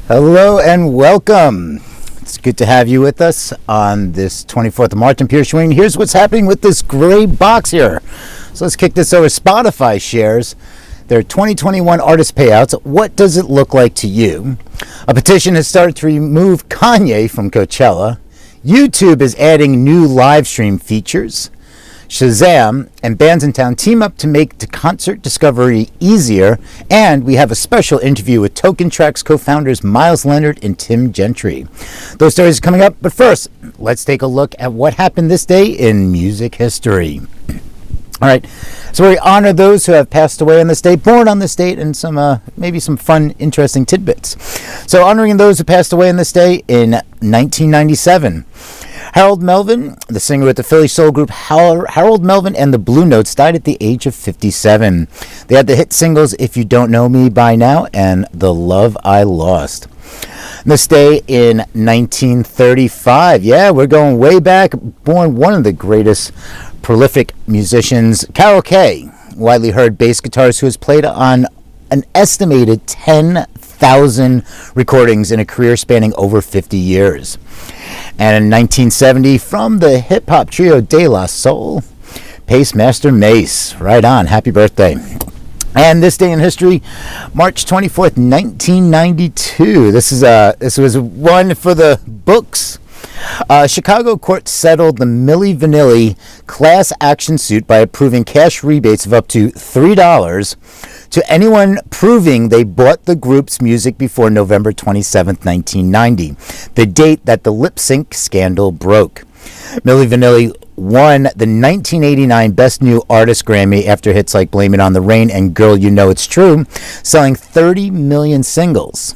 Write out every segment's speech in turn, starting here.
Hello and welcome. It's good to have you with us on this 24th of March. I'm Pierre Schwing. Here's what's happening with this gray box here. So let's kick this over. Spotify shares their 2021 artist payouts. What does it look like to you? A petition has started to remove Kanye from Coachella. YouTube is adding new live stream features. Shazam and bands in town team up to make the concert discovery easier. And we have a special interview with Traxx co-founders Miles Leonard and Tim Gentry. Those stories are coming up, but first, let's take a look at what happened this day in music history. All right, so we honor those who have passed away on this day, born on this date, and some maybe some fun, interesting tidbits. So honoring those who passed away on this day in 1997. Harold Melvin, the singer with the Philly soul group Harold Melvin and the Blue Notes, died at the age of 57. They had the hit singles If You Don't Know Me By Now and The Love I Lost. This day in 1935, yeah, we're going way back, born one of the greatest prolific musicians, Carol Kaye, widely heard bass guitarist who has played on an estimated 10,000 recordings in a career spanning over 50 years. And in 1970, from the hip-hop trio De La Soul, Pacemaster Mace. Right on. Happy birthday. And this day in history, March 24th, 1992. This was one for the books. Chicago court settled the Milli Vanilli class action suit by approving cash rebates of up to $3 to anyone proving they bought the group's music before November 27, 1990, the date that the lip sync scandal broke. Milli Vanilli won the 1989 Best New Artist Grammy after hits like Blame It on the Rain and Girl You Know It's True, selling 30 million singles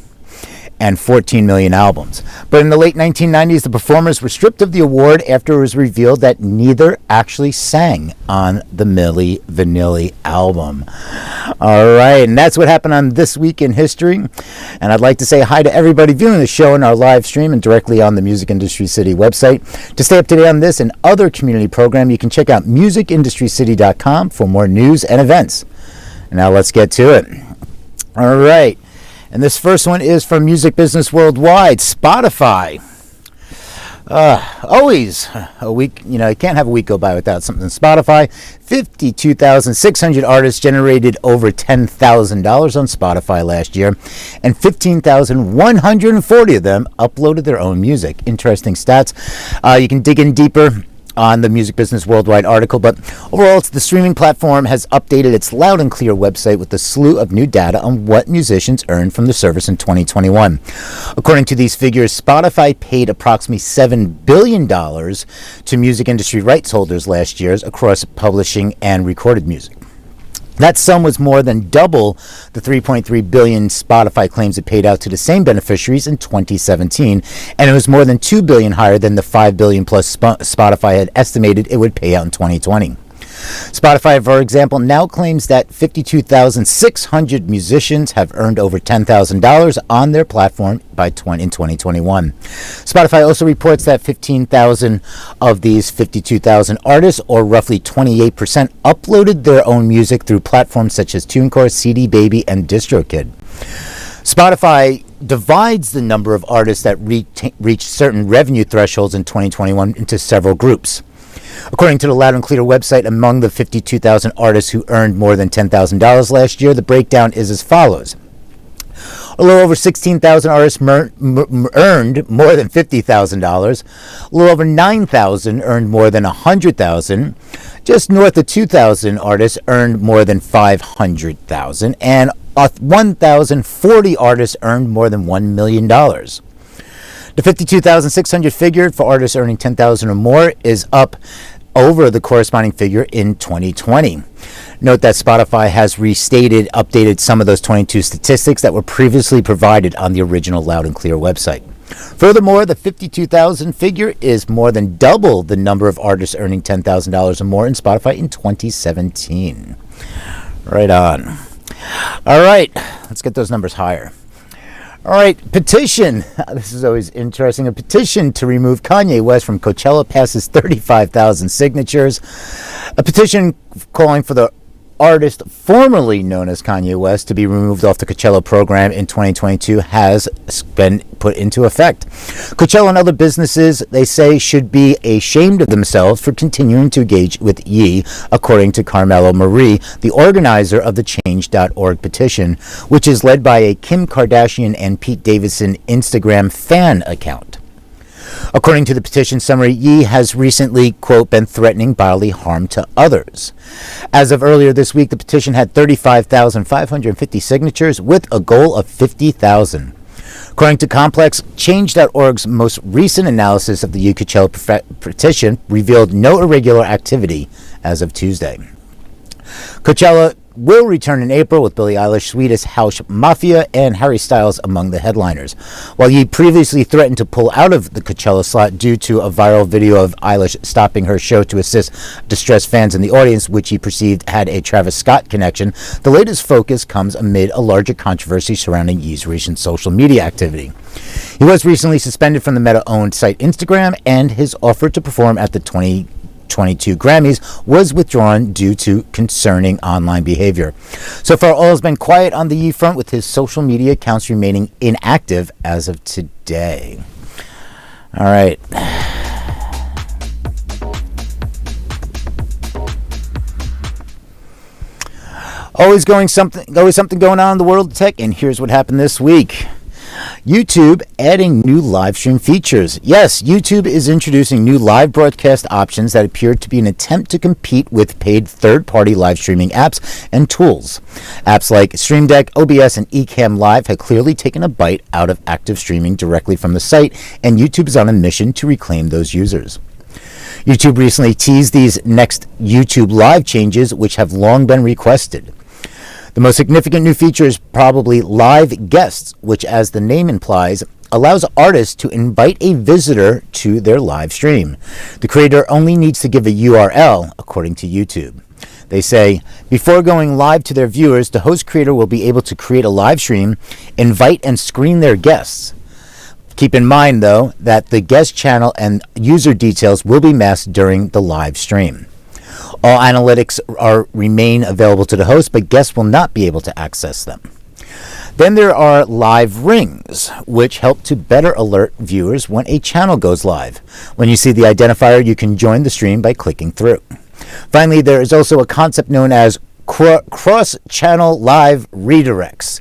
and 14 million albums. But in the late 1990s, the performers were stripped of the award after it was revealed that neither actually sang on the Milli Vanilli album. All right, and that's what happened on This Week in History. And I'd like to say hi to everybody viewing the show in our live stream and directly on the Music Industry City website. To stay up to date on this and other community programs, you can check out musicindustrycity.com for more news and events. And now let's get to it. All right. And this first one is from Music Business Worldwide, Spotify. Always a week, you can't have a week go by without something. Spotify, 52,600 artists generated over $10,000 on Spotify last year, and 15,140 of them uploaded their own music. Interesting stats. You can dig in deeper on the Music Business Worldwide article, but overall, the streaming platform has updated its Loud and Clear website with a slew of new data on what musicians earned from the service in 2021. According to these figures, Spotify paid approximately $7 billion to music industry rights holders last year across publishing and recorded music. That sum was more than double the $3.3 billion Spotify claims it paid out to the same beneficiaries in 2017, and it was more than $2 billion higher than the $5 billion plus Spotify had estimated it would pay out in 2020. Spotify, for example, now claims that 52,600 musicians have earned over $10,000 on their platform in 2021. Spotify also reports that 15,000 of these 52,000 artists, or roughly 28%, uploaded their own music through platforms such as TuneCore, CD Baby, and DistroKid. Spotify divides the number of artists that reached certain revenue thresholds in 2021 into several groups. According to the Loud and Clear website, among the 52,000 artists who earned more than $10,000 last year, the breakdown is as follows. A little over 16,000 artists earned more than $50,000. A little over 9,000 earned more than $100,000. Just north of 2,000 artists earned more than $500,000. And 1,040 artists earned more than $1 million. The 52,600 figure for artists earning $10,000 or more is up over the corresponding figure in 2020. Note that Spotify has updated some of those 22 statistics that were previously provided on the original Loud and Clear website. Furthermore, the 52,000 figure is more than double the number of artists earning $10,000 or more in Spotify in 2017. Right on. All right, let's get those numbers higher. All right, petition. This is always interesting. A petition to remove Kanye West from Coachella passes 35,000 signatures. A petition calling for the artist formerly known as Kanye West to be removed off the Coachella program in 2022 has been put into effect. Coachella and other businesses, they say, should be ashamed of themselves for continuing to engage with Ye, according to Carmelo Marie, the organizer of the Change.org petition, which is led by a Kim Kardashian and Pete Davidson Instagram fan account. According to the petition summary, Ye has recently, quote, been threatening bodily harm to others. As of earlier this week, the petition had 35,550 signatures with a goal of 50,000. According to Complex, Change.org's most recent analysis of the Ye Coachella petition revealed no irregular activity as of Tuesday. Coachella will return in April with Billie Eilish, Swedish House Mafia, and Harry Styles among the headliners. While Ye previously threatened to pull out of the Coachella slot due to a viral video of Eilish stopping her show to assist distressed fans in the audience, which he perceived had a Travis Scott connection, the latest focus comes amid a larger controversy surrounding Ye's recent social media activity. He was recently suspended from the Meta-owned site Instagram, and his offer to perform at the 2022 Grammys was withdrawn due to concerning online behavior. So far, all has been quiet on the Ye front, with his social media accounts remaining inactive as of today. All right. Always something going on in the world of tech, and here's what happened this week. YouTube adding new live stream features. Yes, YouTube is introducing new live broadcast options that appear to be an attempt to compete with paid third-party live streaming apps and tools. Apps like Stream Deck, OBS, and Ecamm Live have clearly taken a bite out of active streaming directly from the site, and YouTube is on a mission to reclaim those users. YouTube recently teased these next YouTube Live changes, which have long been requested. The most significant new feature is probably Live Guests, which, as the name implies, allows artists to invite a visitor to their live stream. The creator only needs to give a URL, according to YouTube. They say, before going live to their viewers, the host creator will be able to create a live stream, invite and screen their guests. Keep in mind, though, that the guest channel and user details will be masked during the live stream. All analytics remain available to the host, but guests will not be able to access them. Then there are live rings, which help to better alert viewers when a channel goes live. When you see the identifier, you can join the stream by clicking through. Finally, there is also a concept known as cross-channel live redirects.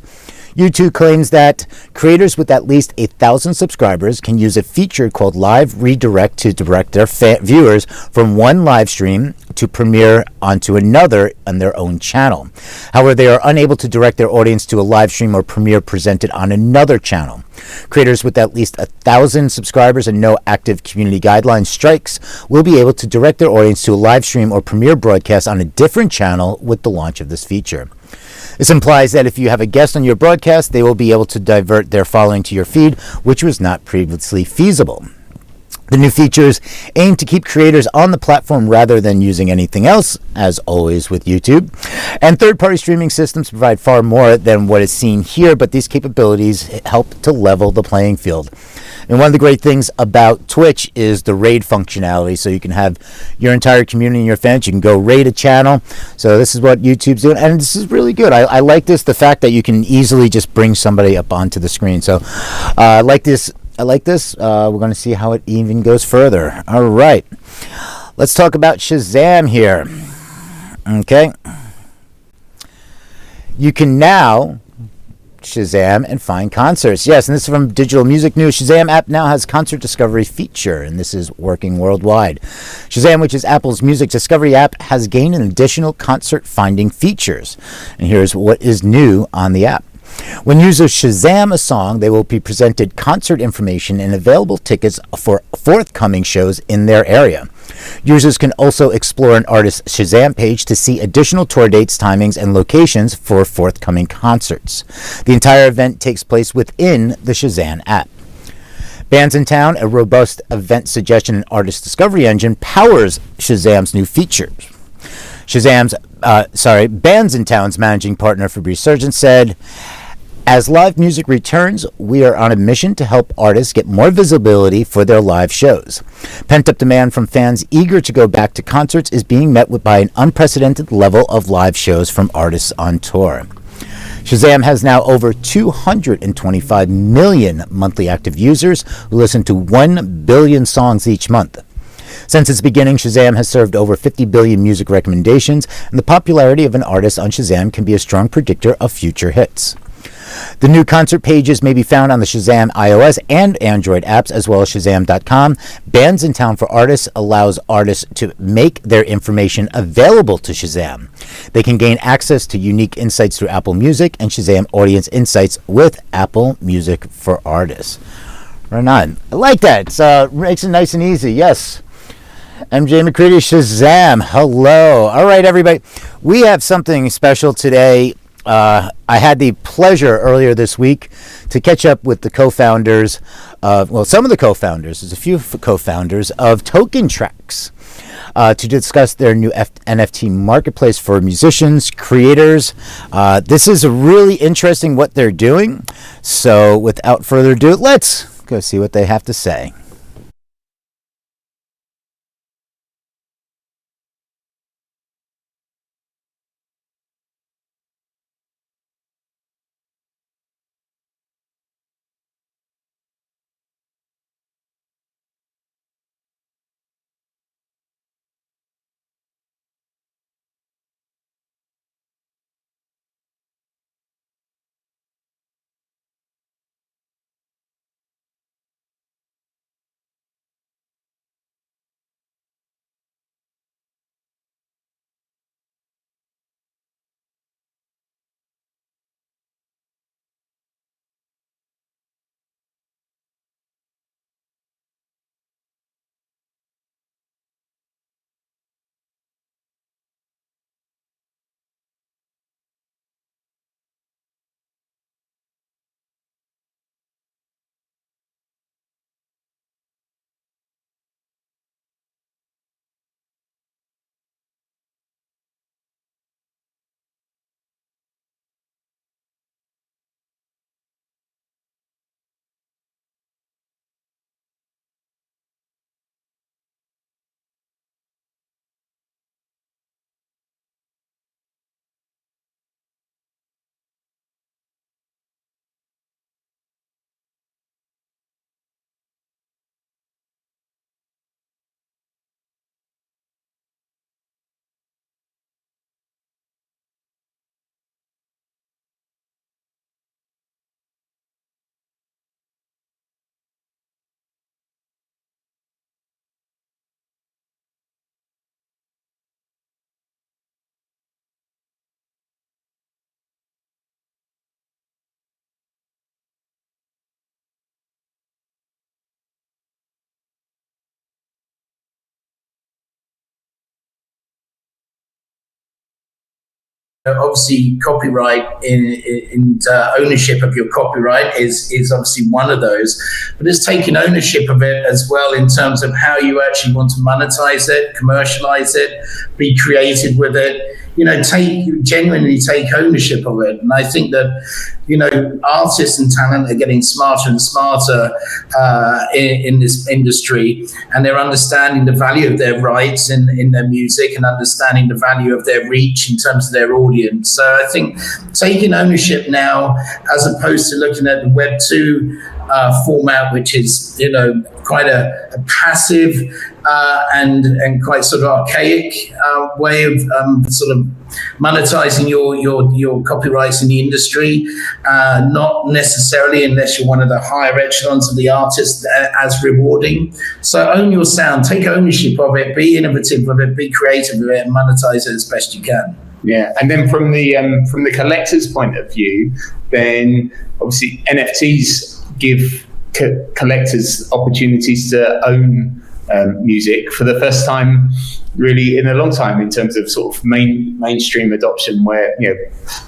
YouTube claims that creators with at least 1,000 subscribers can use a feature called Live Redirect to direct their viewers from one live stream to premiere onto another on their own channel. However, they are unable to direct their audience to a live stream or premiere presented on another channel. Creators with at least 1,000 subscribers and no active community guidelines strikes will be able to direct their audience to a live stream or premiere broadcast on a different channel with the launch of this feature. This implies that if you have a guest on your broadcast, they will be able to divert their following to your feed, which was not previously feasible. The new features aim to keep creators on the platform rather than using anything else, as always with YouTube. And third-party streaming systems provide far more than what is seen here, but these capabilities help to level the playing field. And one of the great things about Twitch is the raid functionality. So you can have your entire community and your fans. You can go raid a channel. So this is what YouTube's doing. And this is really good. I like this, the fact that you can easily just bring somebody up onto the screen. So I like this. We're going to see how it even goes further. All right. Let's talk about Shazam here. Okay. You can now Shazam and find concerts. Yes, and this is from Digital Music News. Shazam app now has concert discovery feature, and this is working worldwide. Shazam, which is Apple's music discovery app, has gained an additional concert finding features. And here's what is new on the app. When users Shazam a song, they will be presented concert information and available tickets for forthcoming shows in their area. Users can also explore an artist's Shazam page to see additional tour dates, timings, and locations for forthcoming concerts. The entire event takes place within the Shazam app. Bands in Town, a robust event suggestion and artist discovery engine, powers Shazam's new features. Bands in Town's managing partner Fabrice Surgeon said, As live music returns, we are on a mission to help artists get more visibility for their live shows. Pent-up demand from fans eager to go back to concerts is being met by an unprecedented level of live shows from artists on tour. Shazam has now over 225 million monthly active users who listen to 1 billion songs each month. Since its beginning, Shazam has served over 50 billion music recommendations, and the popularity of an artist on Shazam can be a strong predictor of future hits. The new concert pages may be found on the Shazam iOS and Android apps, as well as Shazam.com. Bands in Town for Artists allows artists to make their information available to Shazam. They can gain access to unique insights through Apple Music and Shazam Audience Insights with Apple Music for Artists. Right on. I like that. It makes it nice and easy. Yes. MJ McCready, Shazam. Hello. All right, everybody. We have something special today. I had the pleasure earlier this week to catch up with the co-founders some of the co-founders, there's a few co-founders of Traxx, to discuss their new NFT marketplace for musicians, creators. This is really interesting what they're doing. So without further ado, let's go see what they have to say. Obviously, copyright and ownership of your copyright is obviously one of those, but it's taking ownership of it as well in terms of how you actually want to monetize it, commercialize it, be creative with it. Genuinely take ownership of it. And I think that, artists and talent are getting smarter and smarter in this industry, and they're understanding the value of their rights in their music and understanding the value of their reach in terms of their audience. So I think taking ownership now, as opposed to looking at the Web 2 format, which is, quite a passive and quite sort of archaic way of sort of monetizing your copyrights in the industry, not necessarily, unless you're one of the higher echelons of the artist, as rewarding. So own your sound, take ownership of it, be innovative with it, be creative with it, and monetize it as best you can. Yeah, and then from the collector's point of view, then obviously NFTs give collectors opportunities to own music for the first time really in a long time, in terms of sort of mainstream adoption, where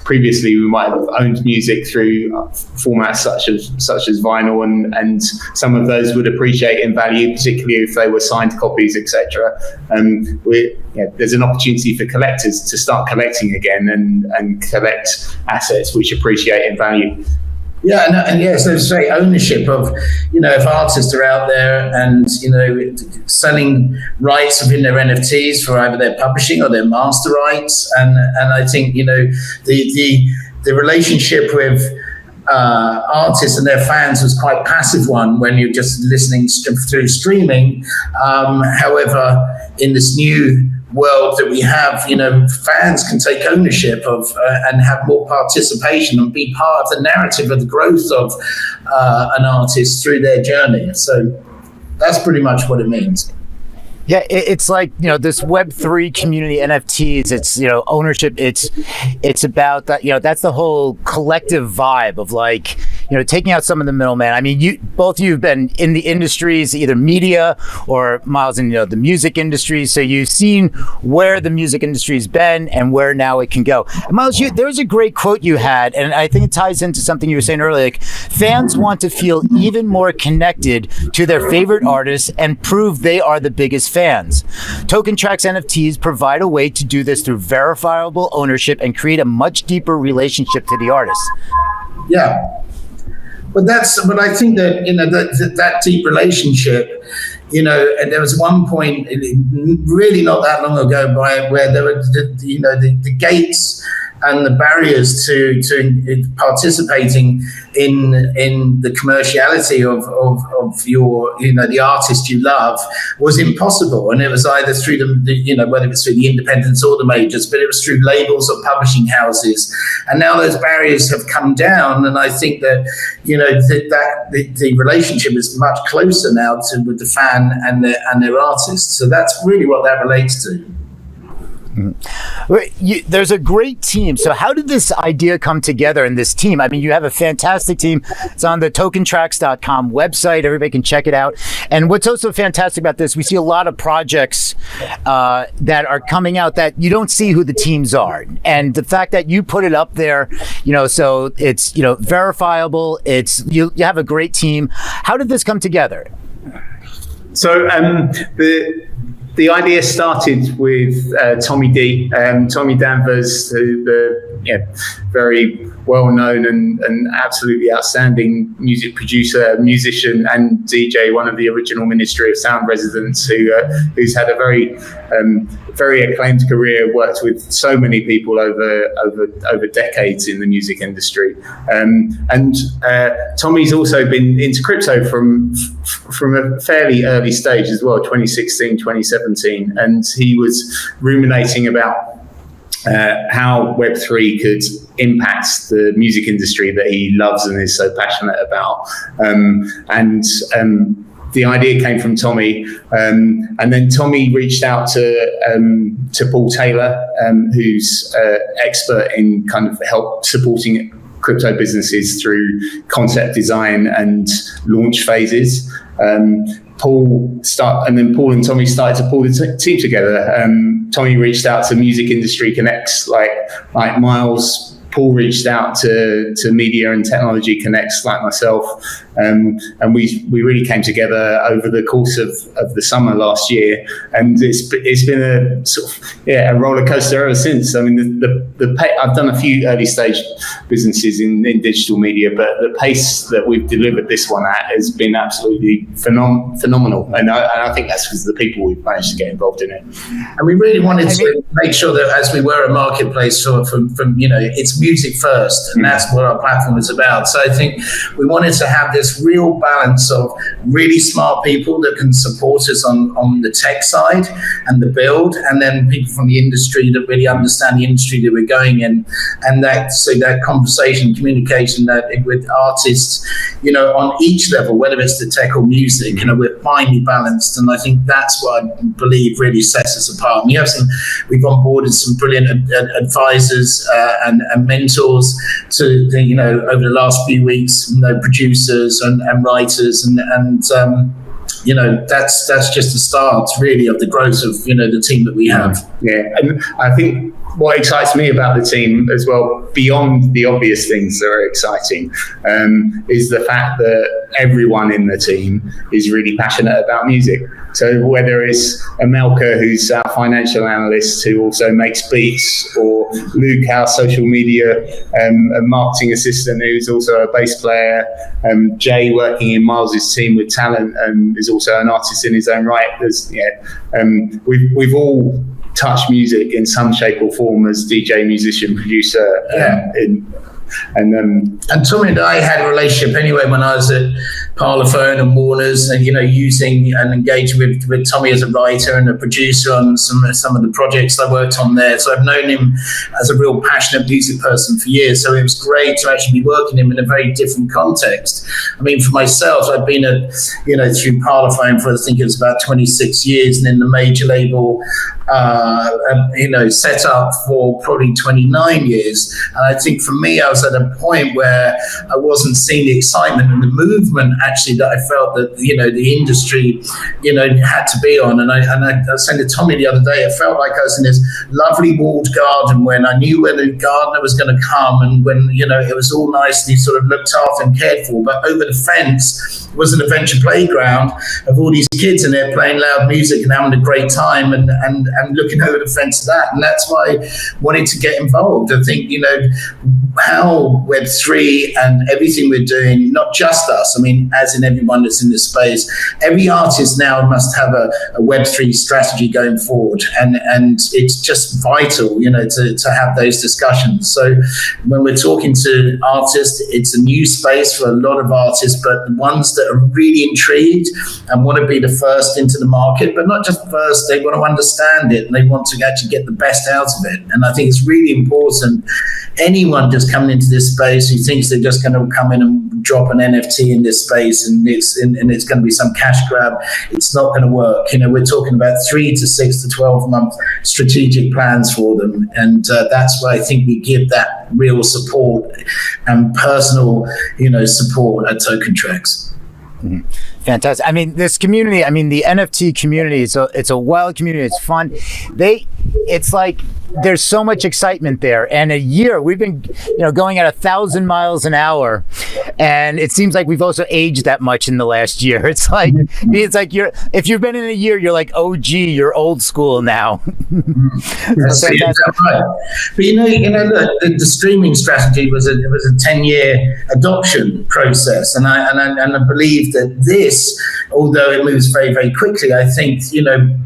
previously we might have owned music through formats such as vinyl, and some of those would appreciate in value, particularly if they were signed copies, etc. There's an opportunity for collectors to start collecting again and collect assets which appreciate in value. Yeah, and yes, there's say ownership of, if artists are out there and, selling rights within their NFTs for either their publishing or their master rights. And I think, the relationship with artists and their fans was quite passive one when you're just listening through streaming. However, in this new world that we have, fans can take ownership of and have more participation and be part of the narrative of the growth of an artist through their journey. So that's pretty much what it means. Yeah, it's like, this Web3 community, NFTs, it's, ownership. It's about that, that's the whole collective vibe of like, taking out some of the middleman. I mean, both of you have been in the industries, either media or Miles in, the music industry. So you've seen where the music industry's been and where now it can go. And Miles, there was a great quote you had, and I think it ties into something you were saying earlier. Like, fans want to feel even more connected to their favorite artists and prove they are the biggest fans. Token Traxx NFTs provide a way to do this through verifiable ownership and create a much deeper relationship to the artist. Yeah. But I think that, that deep relationship, and there was one point really not that long ago where there were, the gates and the barriers to participating in the commerciality of your, the artist you love was impossible. And it was either through whether it was through the independents or the majors, but it was through labels or publishing houses. And now those barriers have come down. And I think that, the relationship is much closer now with the fan and their artist. So that's really what that relates to. There's a great team. So how did this idea come together in this team? I mean, you have a fantastic team. It's on the tokentraxx.com website. Everybody can check it out. And what's also fantastic about this, we see a lot of projects that are coming out that you don't see who the teams are. And the fact that you put it up there, so it's, verifiable. It's you have a great team. How did this come together? So the idea started with Tommy D. Tommy Danvers, the very well-known and absolutely outstanding music producer, musician, and DJ, one of the original Ministry of Sound residents, who's had a very acclaimed career, worked with so many people over decades in the music industry. And Tommy's also been into crypto from a fairly early stage as well, 2016, 2017, and he was ruminating about how Web3 could impact the music industry that he loves and is so passionate about. The idea came from Tommy, and then Tommy reached out to Paul Taylor, who's expert in kind of help supporting crypto businesses through concept design and launch phases. Paul and Tommy started to pull the team together. Tommy reached out to Music Industry Connects like Miles. Paul reached out to Media and Technology Connects like myself, and we really came together over the course of the summer last year, and it's been a sort of a roller coaster ever since. I mean, I've done a few early stage businesses in digital media, but the pace that we've delivered this one at has been absolutely phenomenal, and I think that's because of the people we've managed to get involved in it. And we really wanted to make sure that as we were a marketplace from it's music first, and that's what our platform is about. So I think we wanted to have this real balance of really smart people that can support us on the tech side and the build, and then people from the industry that really understand the industry that we're going in, and that conversation, communication that with artists, on each level, whether it's the tech or music, we're finely balanced, and I think that's what I believe really sets us apart. And we've onboarded some brilliant advisors and mentors to over the last few weeks, producers and writers, and that's just the start really of the growth of the team that we have. Yeah, and I think what excites me about the team as well, beyond the obvious things that are exciting, is the fact that everyone in the team is really passionate about music. So whether it's Amelka, who's our financial analyst, who also makes beats, or Luke, our social media and marketing assistant, who's also a bass player, Jay, working in Miles's team with talent, and is also an artist in his own right. We've all touched music in some shape or form as DJ, musician, producer, and Tommy and I had a relationship anyway when I was at Parlophone and Warner's, and using and engaging with Tommy as a writer and a producer on some of the projects I worked on there. So I've known him as a real passionate music person for years. So it was great to actually be working with him in a very different context. I mean, for myself, I've been through Parlophone for I think it was about 26 years, and in the major label set up for probably 29 years. And I think for me, I was at a point where I wasn't seeing the excitement and the movement actually that I felt that the industry had to be on. And I was saying to Tommy the other day, I felt like I was in this lovely walled garden when I knew where the gardener was going to come, and when it was all nicely sort of looked after and cared for. But over the fence was an adventure playground of all these kids in there playing loud music and having a great time, and looking over the fence of that. And that's why I wanted to get involved. I think how Web3 and everything we're doing, not just us, I mean, as in everyone that's in this space, every artist now must have a Web3 strategy going forward, and it's just vital to have those discussions. So when we're talking to artists, it's a new space for a lot of artists, but the ones that are really intrigued and want to be the first into the market, but not just first, they want to understand it and they want to actually get the best out of it. And I think it's really important. Anyone just coming into this space who thinks they're just going to come in and drop an NFT in this space and it's going to be some cash grab, it's not going to work. We're talking about 3 to 6 to 12 month strategic plans for them, and that's why I think we give that real support and personal support at Token Traxx. Mm-hmm. Fantastic. I mean, this community, the NFT community, it's a wild community. It's fun. It's like there's so much excitement there. And a year, we've been, going at 1,000 miles an hour, and it seems like we've also aged that much in the last year. It's like if you've been in a year, you're like, oh, gee, you're old school now. That's right. But the streaming strategy was a 10-year adoption process, and I believe that this, although it moves very, very quickly, I think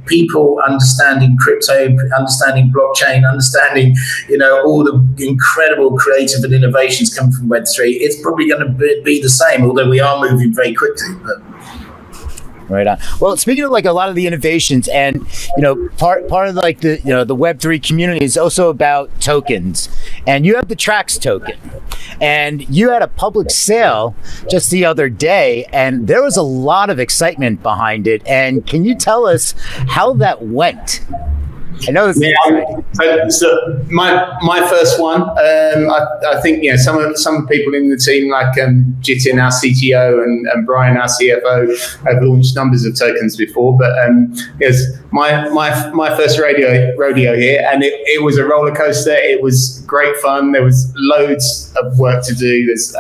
people understanding crypto, understanding blockchain, understanding all the incredible creative and innovations coming from Web3, it's probably going to be the same, although we are moving very quickly. But right on. Well, speaking of like a lot of the innovations, and part of like the the Web3 community is also about tokens, and you have the Traxx token, and you had a public sale just the other day, and there was a lot of excitement behind it. And can you tell us how that went? I know it's exciting. So my first one, I think some people in the team like Jitin, our CTO, and Brian, our CFO, have launched numbers of tokens before. But yes, my first rodeo here, and it was a roller coaster. It was great fun. There was loads of work to do. There's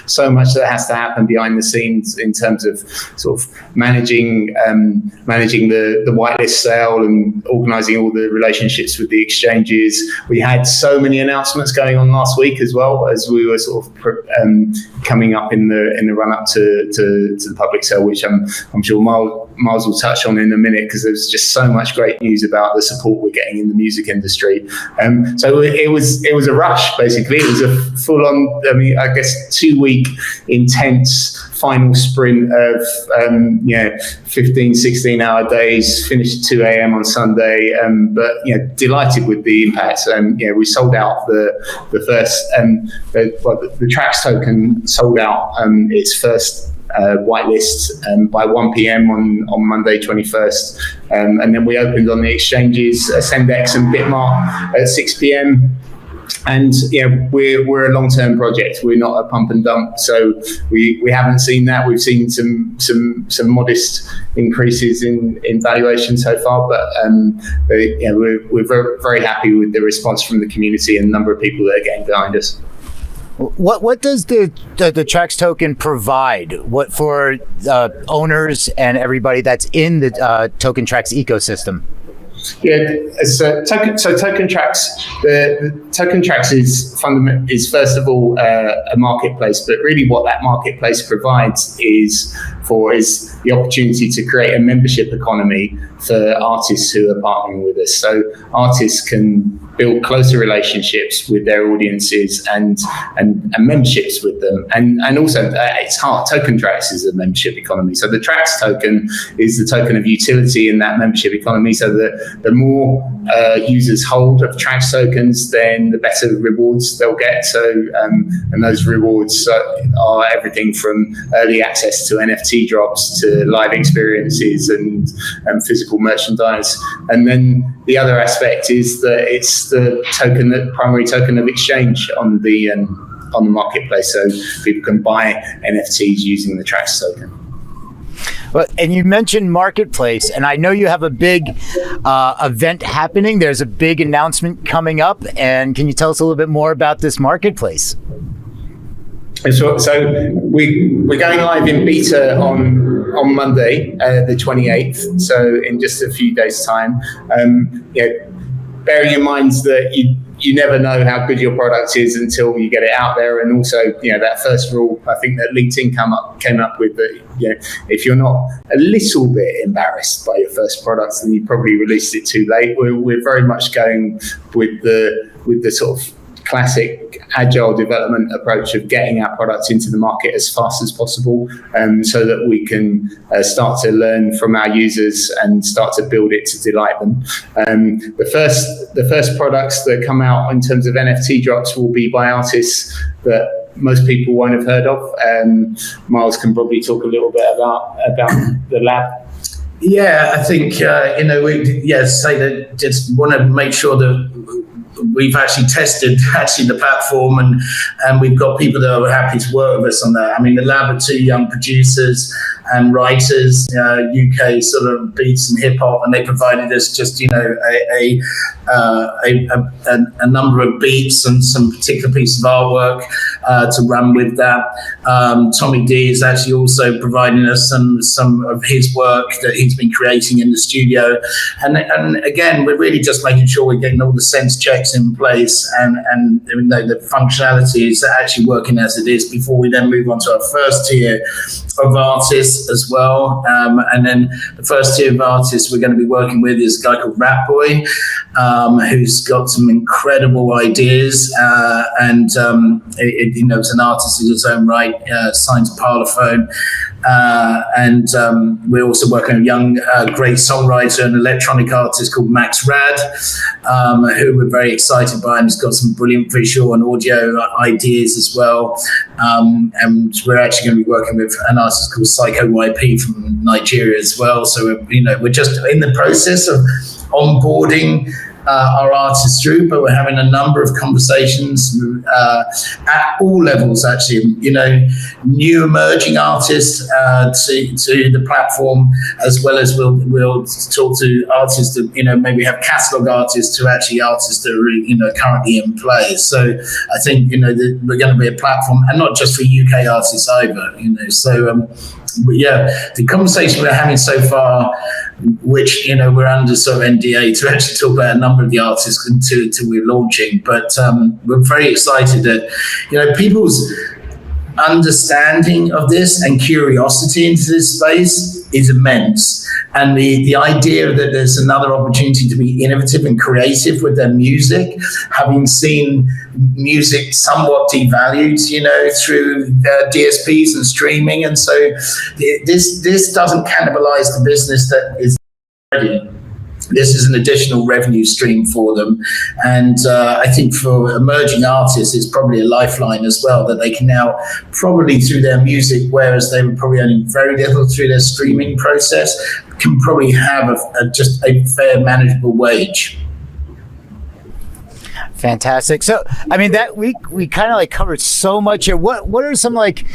so much that has to happen behind the scenes in terms of sort of managing the whitelist sale and organising all the relationships with the exchanges. We had so many announcements going on last week as well, as we were sort of coming up in the run up to the public sale, which I'm sure Miles will touch on in a minute, because there's just so much great news about the support we're getting in the music industry. So it was a rush, basically. It was a full on, 2-week intense final sprint of 15, 16-hour days, finished at 2 a.m. on Sunday, but delighted with the impact. We sold out the first, the Traxx token sold out its first whitelist by 1 p.m. on Monday 21st, and then we opened on the exchanges Ascendex and Bitmart at 6 p.m. And we're a long-term project. We're not a pump and dump, so we haven't seen that. We've seen some modest increases in valuation so far, but we're very, very happy with the response from the community and the number of people that are getting behind us. What does the Traxx token provide? What for owners and everybody that's in the Token Traxx ecosystem? Yeah, so Token Traxx, the Token Traxx is first of all a marketplace, but really what that marketplace provides is the opportunity to create a membership economy for artists who are partnering with us. So artists can build closer relationships with their audiences and memberships with them. And also it's hard. Token Traxx is a membership economy. So the Traxx token is the token of utility in that membership economy. So the more users hold of Traxx tokens, then the better rewards they'll get. So and those rewards are everything from early access to NFT drops to live experiences and physical merchandise. And then the other aspect is that it's the primary token of exchange on the marketplace, so people can buy NFTs using the Traxx token. Well, and you mentioned marketplace, and I know you have a big event happening. There's a big announcement coming up, and can you tell us a little bit more about this marketplace? So we're going live in beta on Monday, the 28th. So in just a few days' time. Bearing in mind that you never know how good your product is until you get it out there, and also that first rule I think that LinkedIn came up with, that if you're not a little bit embarrassed by your first product, then you probably released it too late. We're very much going with the sort of classic agile development approach of getting our products into the market as fast as possible, so that we can start to learn from our users and start to build it to delight them. The first products that come out in terms of NFT drops will be by artists that most people won't have heard of. Miles can probably talk a little bit about the lab. Yeah, I think say that just want to make sure that we've actually tested the platform, and we've got people that are happy to work with us on that. I mean, the lab are two young producers and writers, UK sort of beats and hip hop, and they provided us just a number of beats and some particular piece of artwork to run with that. Tommy D is actually also providing us some of his work that he's been creating in the studio, and again, we're really just making sure we're getting all the sense checks in place and the functionality is actually working as it is before we then move on to our first tier of artists as well. And then the first tier of artists we're going to be working with is a guy called Rat Boy, who's got some incredible ideas, and is an artist in his own right, signed to Parlophone. And we're also working with a young, great songwriter and electronic artist called Max Rad, who we're very excited by, and he's got some brilliant visual and audio ideas as well. And we're actually going to be working with an artist called Psycho YP from Nigeria as well. So we're just in the process of onboarding our artists through, but we're having a number of conversations at all levels, actually, new emerging artists to the platform, as well as we'll talk to artists that maybe have catalog artists to actually artists that are currently in play. So I think we're going to be a platform, and not just for UK artists either. So the conversation we're having so far, which we're under sort of NDA to actually talk about a number of the artists until we're launching, but we're very excited that people's understanding of this and curiosity into this space is immense, and the idea that there's another opportunity to be innovative and creative with their music, having seen music somewhat devalued through DSPs and streaming, and so this doesn't cannibalize the business that is already. This is an additional revenue stream for them, and I think for emerging artists it's probably a lifeline as well, that they can now probably through their music, whereas they were probably earning very little through their streaming process, can probably have just a fair manageable wage. Fantastic. So, I mean, that we kind of like covered so much here. What are some like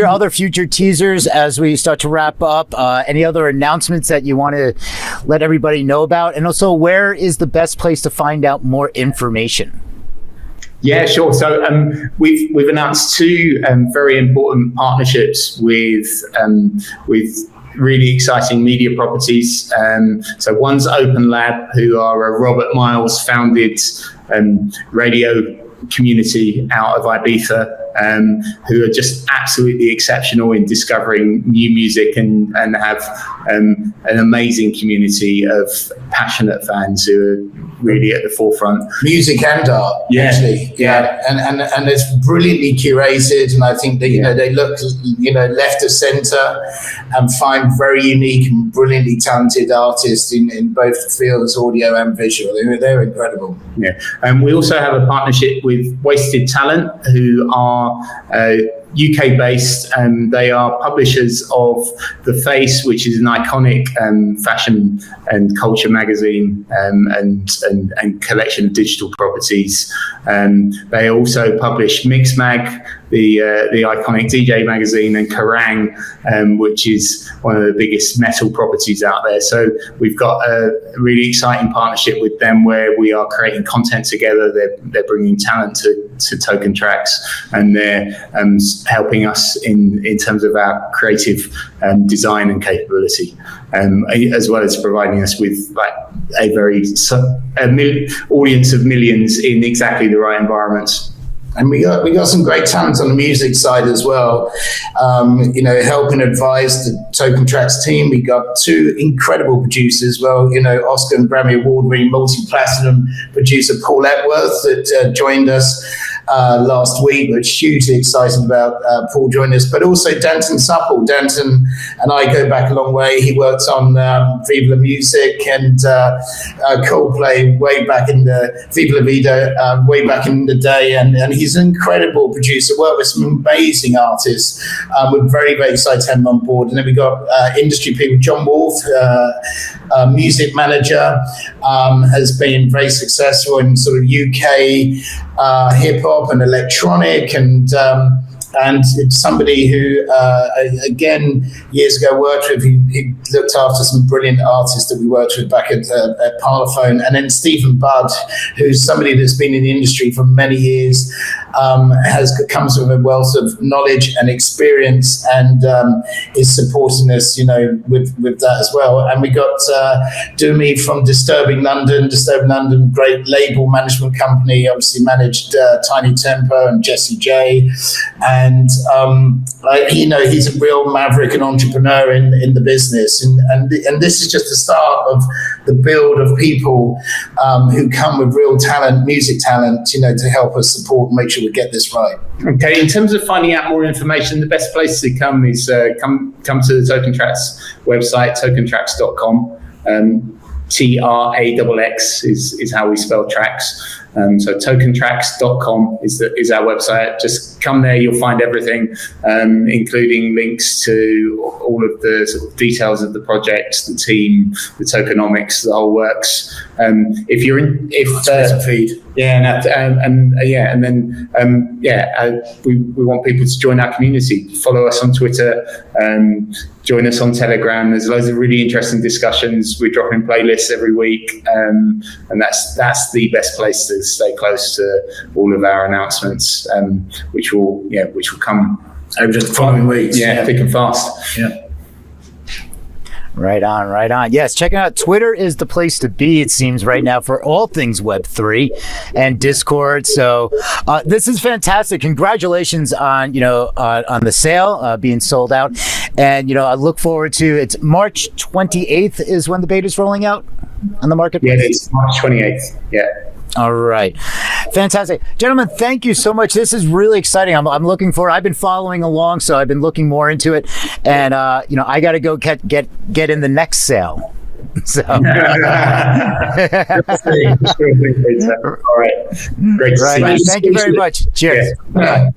other future teasers as we start to wrap up? Any other announcements that you want to let everybody know about? And also, where is the best place to find out more information? Yeah, sure. So we've announced two very important partnerships with really exciting media properties. So one's Open Lab, who are a Robert Miles founded radio community out of Ibiza, who are just absolutely exceptional in discovering new music and have an amazing community of passionate fans who are really at the forefront. Music and art, actually. Yeah. And it's brilliantly curated, and I think that, they look, left of center and find very unique and brilliantly talented artists in both fields, audio and visual. They're incredible. Yeah. And we also have a partnership with Wasted Talent, who are UK based, and they are publishers of The Face, which is an iconic fashion and culture magazine and collection of digital properties. They also publish Mixmag, the iconic DJ magazine, and Kerrang, which is one of the biggest metal properties out there. So we've got a really exciting partnership with them where we are creating content together. They're bringing talent to Token Traxx, and they're helping us in terms of our creative design and capability, as well as providing us with like a very audience of millions in exactly the right environments. And we got some great talent on the music side as well. Helping advise the Token Traxx team. We got two incredible producers. Well, Oscar and Grammy Award-winning multi-platinum producer Paul Epworth that joined us last week. We're hugely excited about Paul joining us, but also Danton Supple. Danton and I go back a long way. He worked on Viva La Music and Coldplay way back in the Viva La Vida way back in the day, and he's an incredible producer. Worked with some amazing artists. We're very, very excited to have him on board. And then we got industry people. John Wolf, music manager, has been very successful in sort of UK hip hop and electronic, and it's somebody who, again, years ago worked with. He looked after some brilliant artists that we worked with back at Parlophone. And then Stephen Budd, who's somebody that's been in the industry for many years, comes with a wealth of knowledge and experience, and is supporting us, with that as well. And we got Dumi from Disturbing London, great label management company, obviously managed Tiny Tempo and Jessie J. And he's a real maverick and entrepreneur in the business, and this is just the start of the build of people who come with real talent, music talent, to help us support and make sure we get this right. Okay, in terms of finding out more information, the best place to come is come to the Token Traxx website, tokentraxx.com. Traxx is how we spell Traxx. So tokentraxx.com is our website. Just come there, you'll find everything, including links to all of the sort of details of the project, the team, the tokenomics, the whole works. If you're in, feed. We want people to join our community. Follow us on Twitter, join us on Telegram. There's loads of really interesting discussions. We're dropping playlists every week, and that's the best place to stay close to all of our announcements, which will come over the following weeks. Yeah, thick and fast. Yeah. Right on. Yes, checking out Twitter is the place to be, it seems, right now for all things Web3 and Discord. So this is fantastic. Congratulations on the sale being sold out. And, I look forward to it's March 28th is when the beta is rolling out on the marketplace. Yeah, it's March 28th. Yeah. All right. Fantastic. Gentlemen, thank you so much. This is really exciting. I'm looking forward. I've been following along, so I've been looking more into it. And, I got to go get in the next sale. So. All right. Great to see you. Thank you very much. Cheers. Yeah.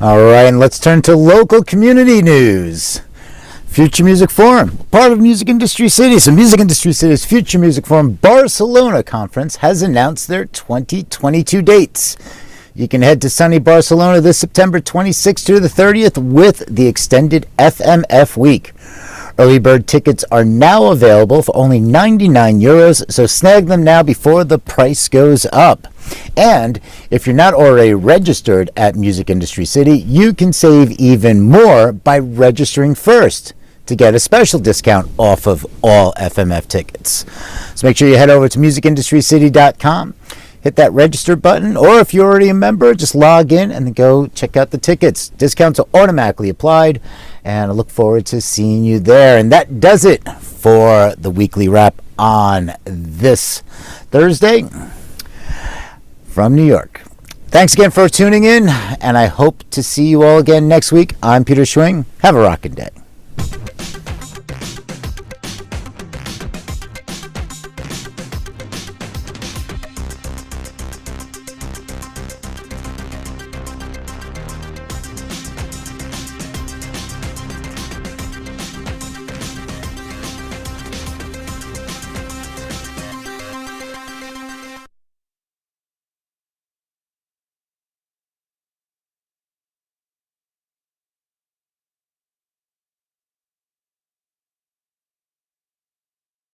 Bye. All right, and let's turn to local community news. Future Music Forum, part of Music Industry City. So Music Industry City's Future Music Forum Barcelona conference has announced their 2022 dates. You can head to sunny Barcelona this September 26th to the 30th with the extended FMF week. Early bird tickets are now available for only €99, so snag them now before the price goes up. And if you're not already registered at Music Industry City, you can save even more by registering first to get a special discount off of all FMF tickets. So make sure you head over to musicindustrycity.com, hit that register button, or if you're already a member, just log in and then go check out the tickets. Discounts are automatically applied, and I look forward to seeing you there. And that does it for the weekly wrap on this Thursday from New York. Thanks again for tuning in, and I hope to see you all again next week. I'm Peter Schwing. Have a rockin' day.